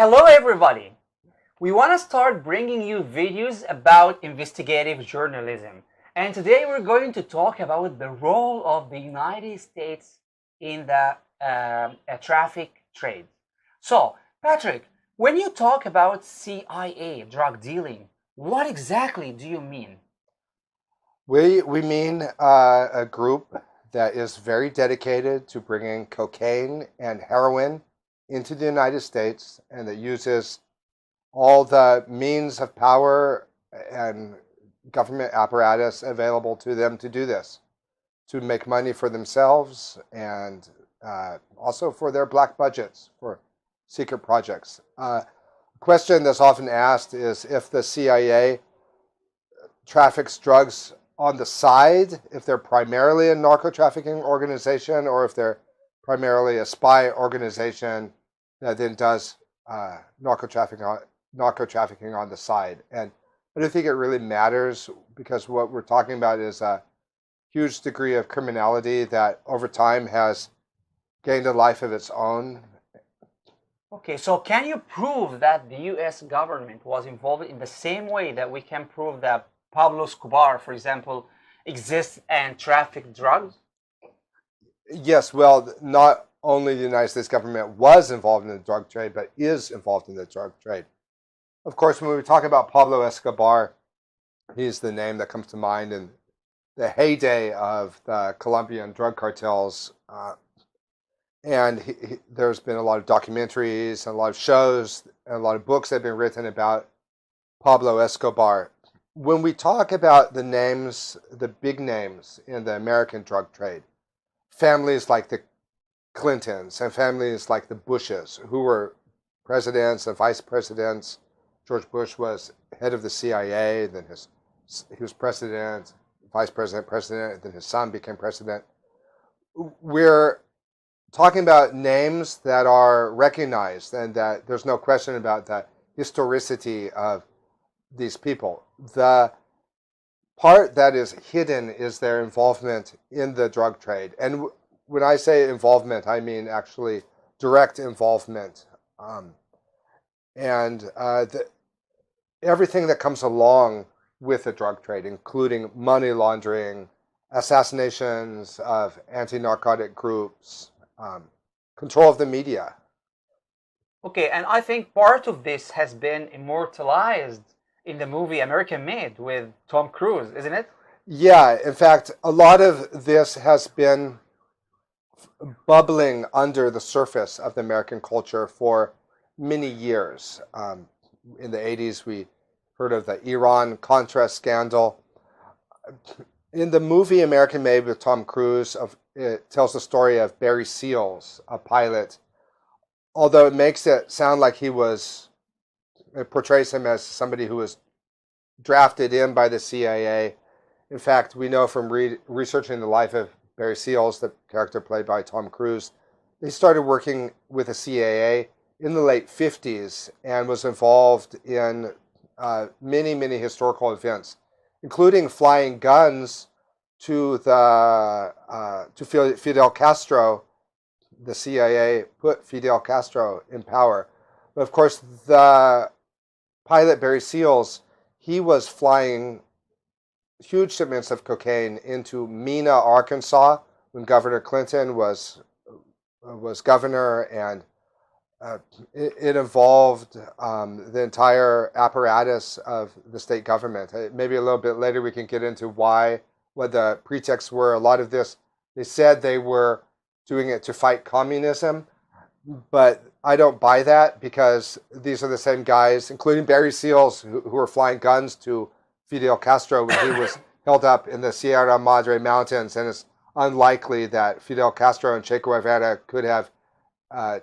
Hello everybody! We want to start bringing you videos about investigative journalism. And today we're going to talk about the role of the United States in the traffic trade. So, Patrick, when you talk about CIA drug dealing, what exactly do you mean? We mean a group that is very dedicated to bringing cocaine and heroin into the United States and that uses all the means of power and government apparatus available to them to do this, to make money for themselves and also for their black budgets for secret projects. A question that's often asked is if the CIA traffics drugs on the side, if they're primarily a narco-trafficking organization or if they're primarily a spy organization that then does narco-trafficking on the side. And I don't think it really matters because what we're talking about is a huge degree of criminality that over time has gained a life of its own. Okay, so can you prove that the US government was involved in the same way that we can prove that Pablo Escobar, for example, exists and trafficked drugs? Yes, well, not only the United States government was involved in the drug trade, but is involved in the drug trade. Of course, when we talk about Pablo Escobar, he's the name that comes to mind in the heyday of the Colombian drug cartels. And there's been a lot of documentaries and a lot of shows and a lot of books that have been written about Pablo Escobar. When we talk about the names, the big names in the American drug trade, families like the Clintons and families like the Bushes, who were presidents and vice presidents. George Bush was head of the CIA, then he was president, vice president, president, then his son became president. We're talking about names that are recognized and that there's no question about the historicity of these people. The part that is hidden is their involvement in the drug trade. And when I say involvement, I mean actually direct involvement. Everything that comes along with the drug trade, including money laundering, assassinations of anti-narcotic groups, control of the media. Okay, and I think part of this has been immortalized in the movie American Made with Tom Cruise, isn't it? Yeah, in fact, a lot of this has been bubbling under the surface of the American culture for many years. In the 80s, we heard of the Iran-Contra scandal. In the movie American Made with Tom Cruise, it tells the story of Barry Seals, a pilot. Although it makes it sound like it portrays him as somebody who was drafted in by the CIA. In fact, we know from researching the life of Barry Seals, the character played by Tom Cruise, he started working with the CIA in the late 50s and was involved in many, many historical events, including flying guns to Fidel Castro. The CIA put Fidel Castro in power. But of course, the pilot Barry Seals, he was flying huge shipments of cocaine into Mena, Arkansas, when Governor Clinton was governor, and it involved the entire apparatus of the state government. Maybe a little bit later we can get into what the pretexts were. A lot of this, they said they were doing it to fight communism, but I don't buy that because these are the same guys, including Barry Seals, who were flying guns to Fidel Castro when he was held up in the Sierra Madre Mountains, and it's unlikely that Fidel Castro and Che Guevara could have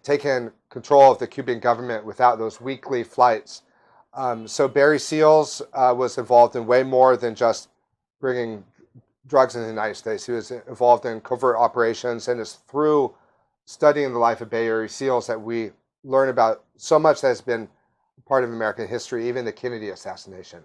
taken control of the Cuban government without those weekly flights. So Barry Seals was involved in way more than just bringing drugs in the United States. He was involved in covert operations, and it's through studying the life of Barry Seals that we learn about so much that has been part of American history, even the Kennedy assassination.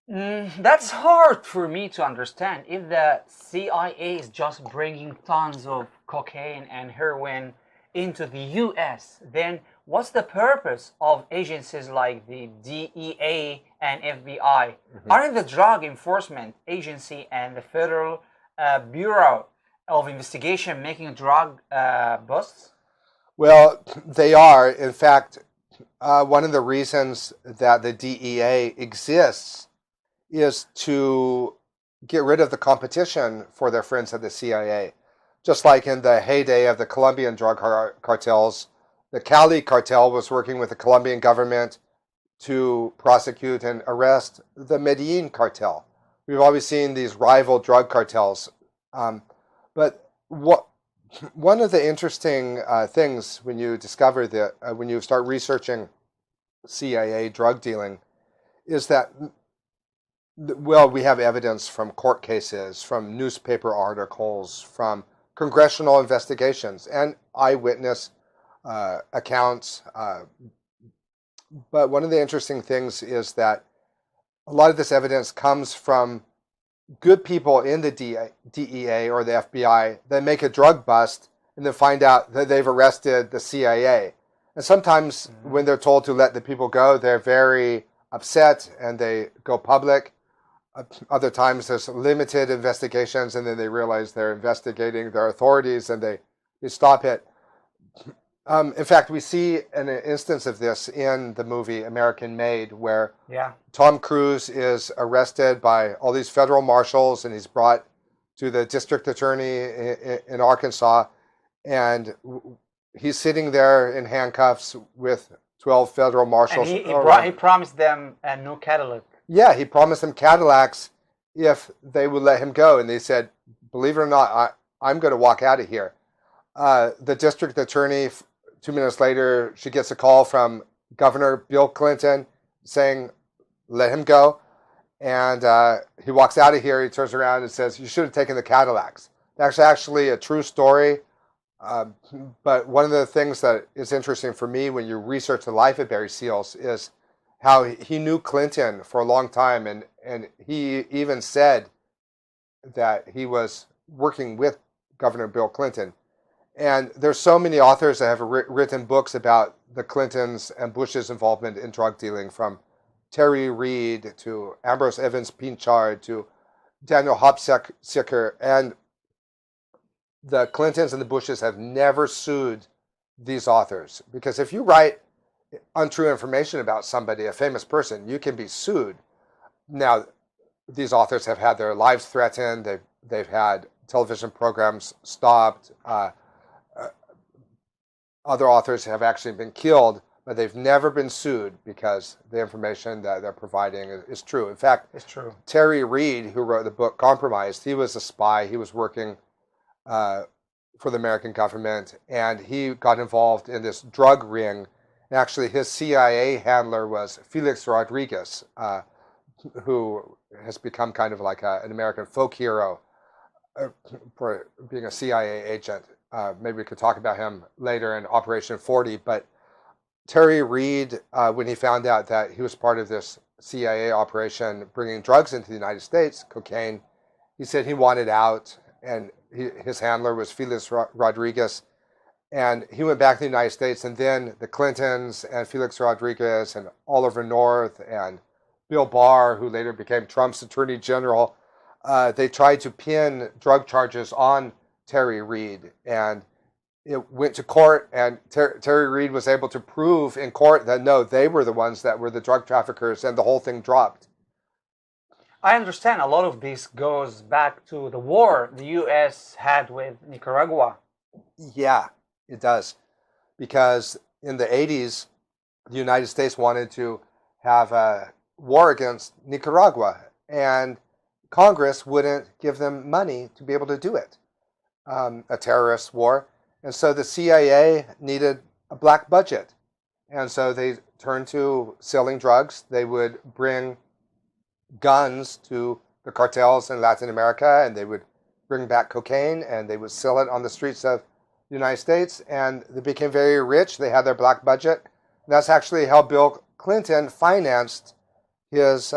That's hard for me to understand. If the CIA is just bringing tons of cocaine and heroin into the US, then what's the purpose of agencies like the DEA and FBI? Aren't the Drug Enforcement Agency and the Federal Bureau of Investigation making drug busts? Well, they are. In fact, one of the reasons that the DEA exists is to get rid of the competition for their friends at the CIA. Just like in the heyday of the Colombian drug cartels, the Cali cartel was working with the Colombian government to prosecute and arrest the Medellin cartel. We've always seen these rival drug cartels. But one of the interesting things when you discover that, when you start researching CIA drug dealing, is that, well, we have evidence from court cases, from newspaper articles, from congressional investigations, and eyewitness accounts. But one of the interesting things is that a lot of this evidence comes from good people in the DEA or the FBI that make a drug bust and then find out that they've arrested the CIA. And sometimes when they're told to let the people go, they're very upset and they go public. Other times there's limited investigations and then they realize they're investigating their authorities and they stop it. In fact, we see an instance of this in the movie American Made, where Tom Cruise is arrested by all these federal marshals and he's brought to the district attorney in Arkansas, and he's sitting there in handcuffs with 12 federal marshals. And he promised them a new Cadillac. Yeah, he promised them Cadillacs if they would let him go, and they said, believe it or not, I'm going to walk out of here. The district attorney, 2 minutes later, she gets a call from Governor Bill Clinton saying, let him go. And he walks out of here. He turns around and says, you should have taken the Cadillacs. That's actually a true story. But one of the things that is interesting for me when you research the life of Barry Seals is how he knew Clinton for a long time. And he even said that he was working with Governor Bill Clinton. And there's so many authors that have written books about the Clintons and Bush's involvement in drug dealing, from Terry Reid to Ambrose Evans Pinchard to Daniel Hopsicker. And the Clintons and the Bushes have never sued these authors. Because if you write untrue information about somebody, a famous person, you can be sued. Now, these authors have had their lives threatened. They've had television programs stopped. Other authors have actually been killed, but they've never been sued because the information that they're providing is true. In fact, it's true. Terry Reid, who wrote the book Compromised, he was a spy. He was working for the American government, and he got involved in this drug ring. And actually, his CIA handler was Felix Rodriguez, who has become kind of like an American folk hero for being a CIA agent. Maybe we could talk about him later in Operation 40. But Terry Reid, when he found out that he was part of this CIA operation bringing drugs into the United States, cocaine, he said he wanted out. And his handler was Felix Rodriguez. And he went back to the United States. And then the Clintons and Felix Rodriguez and Oliver North and Bill Barr, who later became Trump's attorney general, they tried to pin drug charges on Terry Reid, and it went to court, and Terry Reid was able to prove in court that no, they were the ones that were the drug traffickers, and the whole thing dropped. I understand a lot of this goes back to the war the U.S. had with Nicaragua. Yeah, it does, because in the 80s, the United States wanted to have a war against Nicaragua, and Congress wouldn't give them money to be able to do it. A terrorist war. And so the CIA needed a black budget. And so they turned to selling drugs. They would bring guns to the cartels in Latin America, and they would bring back cocaine, and they would sell it on the streets of the United States. And they became very rich. They had their black budget. And that's actually how Bill Clinton financed his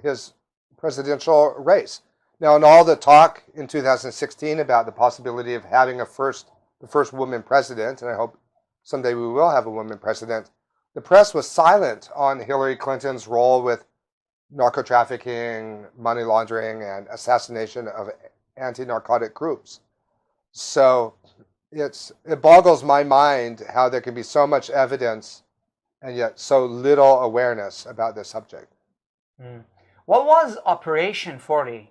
his presidential race. Now, in all the talk in 2016 about the possibility of having the first woman president, and I hope someday we will have a woman president, the press was silent on Hillary Clinton's role with narco trafficking, money laundering, and assassination of anti-narcotic groups. So it boggles my mind how there can be so much evidence and yet so little awareness about this subject. What was Operation 40?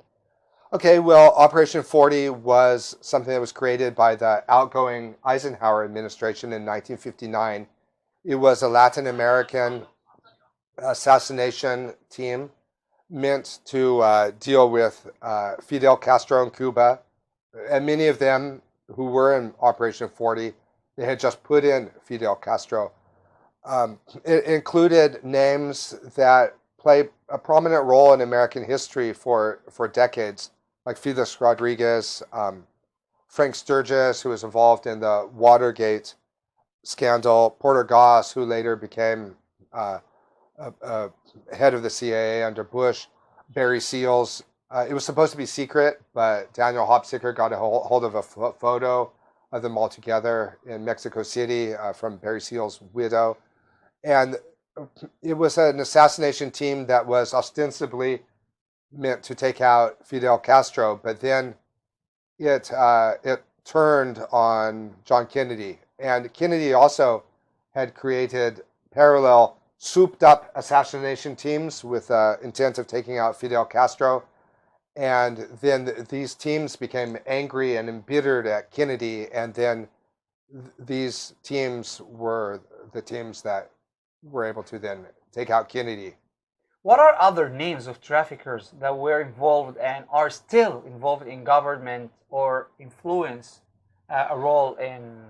Okay, well, Operation 40 was something that was created by the outgoing Eisenhower administration in 1959. It was a Latin American assassination team meant to deal with Fidel Castro in Cuba. And many of them who were in Operation 40, they had just put in Fidel Castro. It included names that play a prominent role in American history for decades, like Felix Rodriguez, Frank Sturgis, who was involved in the Watergate scandal, Porter Goss, who later became head of the CIA under Bush, Barry Seals. It was supposed to be secret, but Daniel Hopsicker got a hold of a photo of them all together in Mexico City from Barry Seals' widow. And it was an assassination team that was ostensibly meant to take out Fidel Castro, but then it turned on John Kennedy. And Kennedy also had created parallel souped-up assassination teams with intent of taking out Fidel Castro. And then these teams became angry and embittered at Kennedy, and then these teams were the teams that were able to then take out Kennedy. What are other names of traffickers that were involved and are still involved in government or influence a role in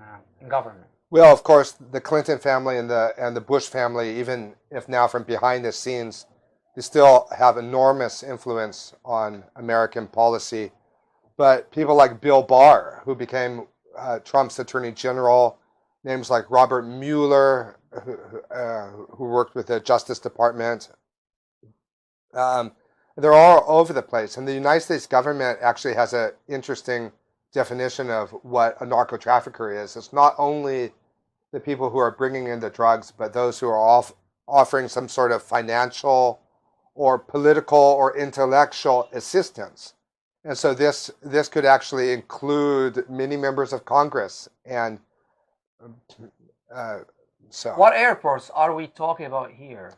government? Well, of course, the Clinton family and the Bush family, even if now from behind the scenes, they still have enormous influence on American policy. But people like Bill Barr, who became Trump's attorney general, names like Robert Mueller, who worked with the Justice Department, they're all over the place. And the United States government actually has an interesting definition of what a narco trafficker is. It's not only the people who are bringing in the drugs, but those who are offering some sort of financial or political or intellectual assistance. And so this could actually include many members of Congress. And so, what airports are we talking about here?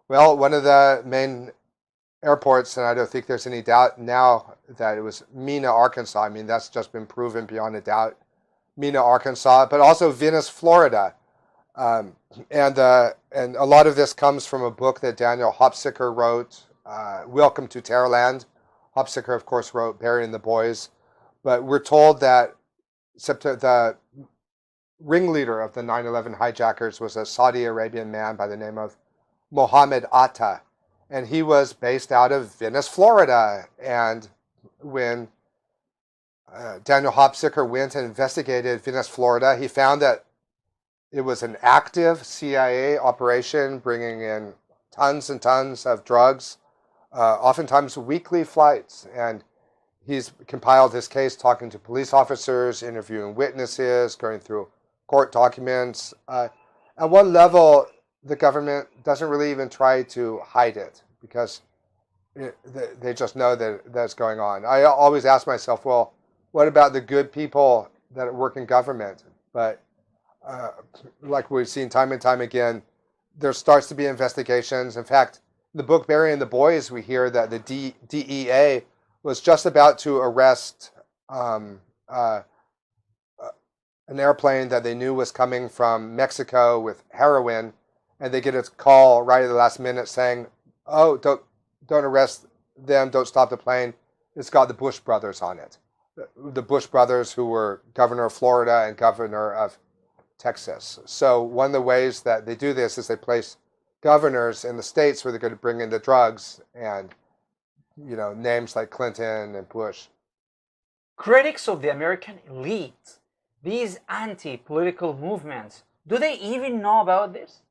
Well, one of the main airports, and I don't think there's any doubt now that it was Mena, Arkansas. I mean, that's just been proven beyond a doubt. Mena, Arkansas, but also Venice, Florida. And a lot of this comes from a book that Daniel Hopsicker wrote, Welcome to Terrorland. Hopsicker, of course, wrote Burying the Boys. But we're told that the ringleader of the 9/11 hijackers was a Saudi Arabian man by the name of Mohammed Atta. And he was based out of Venice, Florida. And when Daniel Hopsicker went and investigated Venice, Florida, he found that it was an active CIA operation bringing in tons and tons of drugs, oftentimes weekly flights. And he's compiled his case talking to police officers, interviewing witnesses, going through court documents. At one level, the government doesn't really even try to hide it because they just know that that's going on. I always ask myself, well, what about the good people that work in government? But like we've seen time and time again, there starts to be investigations. In fact, in the book Burying the Boys, we hear that the DEA was just about to arrest an airplane that they knew was coming from Mexico with heroin, and they get a call right at the last minute saying, "Oh, don't arrest them, don't stop the plane. It's got the Bush brothers on it." The Bush brothers who were governor of Florida and governor of Texas. So one of the ways that they do this is they place governors in the states where they're going to bring in the drugs, and names like Clinton and Bush. Critics of the American elite, these anti-political movements, do they even know about this?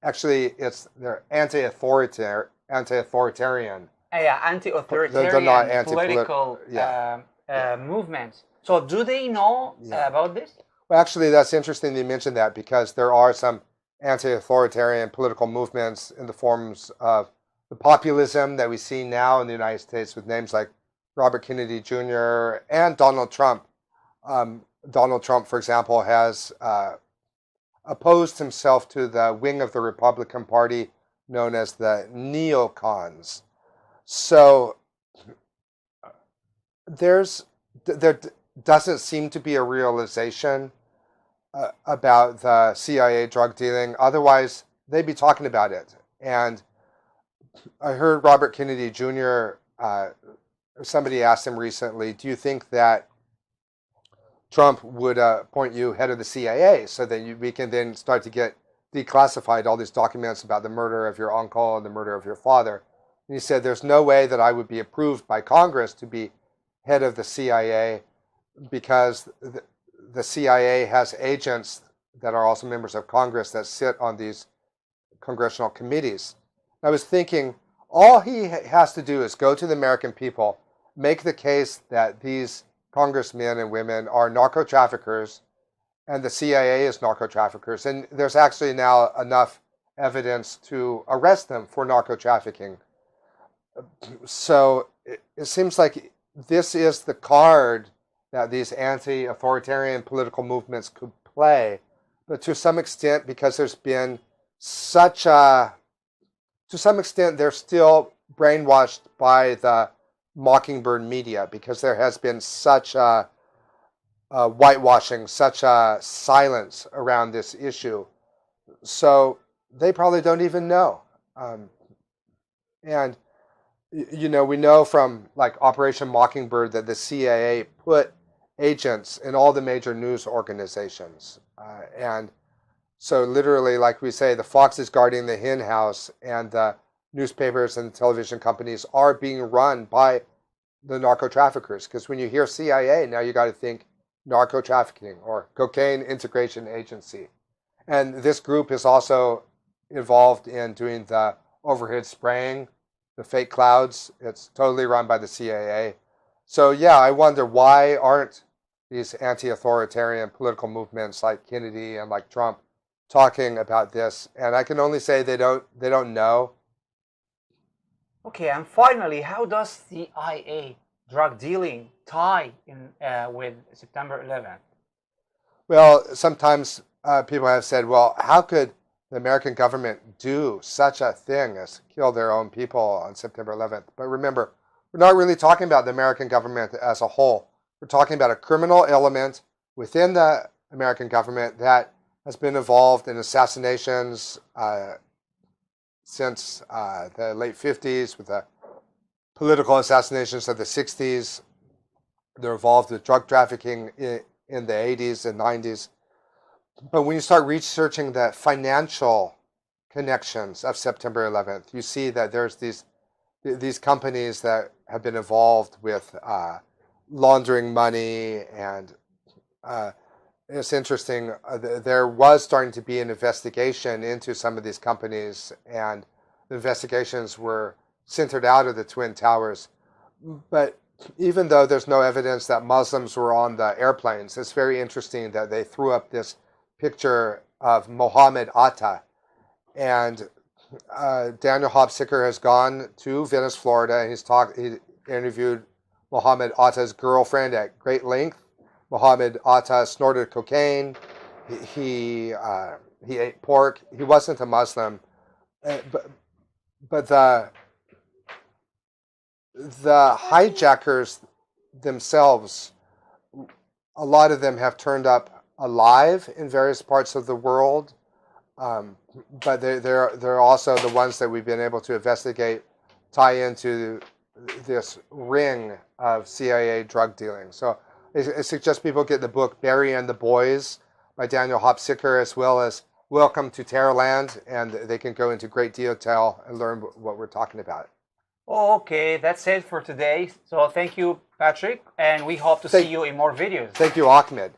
Actually, they're anti-authoritarian. Yeah, anti-authoritarian They're not political movements. So do they know about this? Well, actually, that's interesting that you mentioned that, because there are some anti-authoritarian political movements in the forms of the populism that we see now in the United States with names like Robert Kennedy Jr. and Donald Trump. Donald Trump, for example, has opposed himself to the wing of the Republican Party known as the neocons. So there doesn't seem to be a realization about the CIA drug dealing. Otherwise, they'd be talking about it. And I heard Robert Kennedy Jr., somebody asked him recently, do you think that Trump would appoint you head of the CIA so that we can then start to get declassified all these documents about the murder of your uncle and the murder of your father? And he said, there's no way that I would be approved by Congress to be head of the CIA, because the CIA has agents that are also members of Congress that sit on these congressional committees. I was thinking, all he has to do is go to the American people, make the case that these congressmen and women are narco-traffickers and the CIA is narco-traffickers. And there's actually now enough evidence to arrest them for narco-trafficking. So it seems like this is the card that these anti-authoritarian political movements could play. But to some extent, because there's been such a, to some extent, they're still brainwashed by the Mockingbird media, because there has been such a whitewashing, such a silence around this issue. So they probably don't even know. And, you know, we know from like Operation Mockingbird that the CIA put agents in all the major news organizations. And so literally, like we say, the fox is guarding the hen house, and the newspapers and television companies are being run by the narco traffickers. Because when you hear CIA, now you got to think narco trafficking or cocaine integration agency. And this group is also involved in doing the overhead spraying, the fake clouds. It's totally run by the CIA. So yeah, I wonder, why aren't these anti-authoritarian political movements like Kennedy and like Trump talking about this? And I can only say they don't know. Okay, and finally, how does CIA drug dealing tie in with September 11th? Well, sometimes people have said, well, how could the American government do such a thing as kill their own people on September 11th? But remember, we're not really talking about the American government as a whole. We're talking about a criminal element within the American government that has been involved in assassinations since the late 50s, with the political assassinations of the 60s. They're involved with drug trafficking in the 80s and 90s. But when you start researching the financial connections of September 11th, you see that there's these companies that have been involved with laundering money. And it's interesting, there was starting to be an investigation into some of these companies, and the investigations were centered out of the Twin Towers. But even though there's no evidence that Muslims were on the airplanes, it's very interesting that they threw up this picture of Mohammed Atta. And Daniel Hopsicker has gone to Venice, Florida, and he interviewed Mohammed Atta's girlfriend at great length. Mohammed Atta snorted cocaine. He ate pork. He wasn't a Muslim, but the hijackers themselves, a lot of them have turned up alive in various parts of the world, but they're also the ones that we've been able to investigate tie into this ring of CIA drug dealing. So I suggest people get the book Barry and the Boys by Daniel Hopsicker, as well as Welcome to Terrorland, and they can go into great detail and learn what we're talking about. Okay, that's it for today. So thank you, Patrick, and we hope to see you in more videos. Thank you, Ahmed.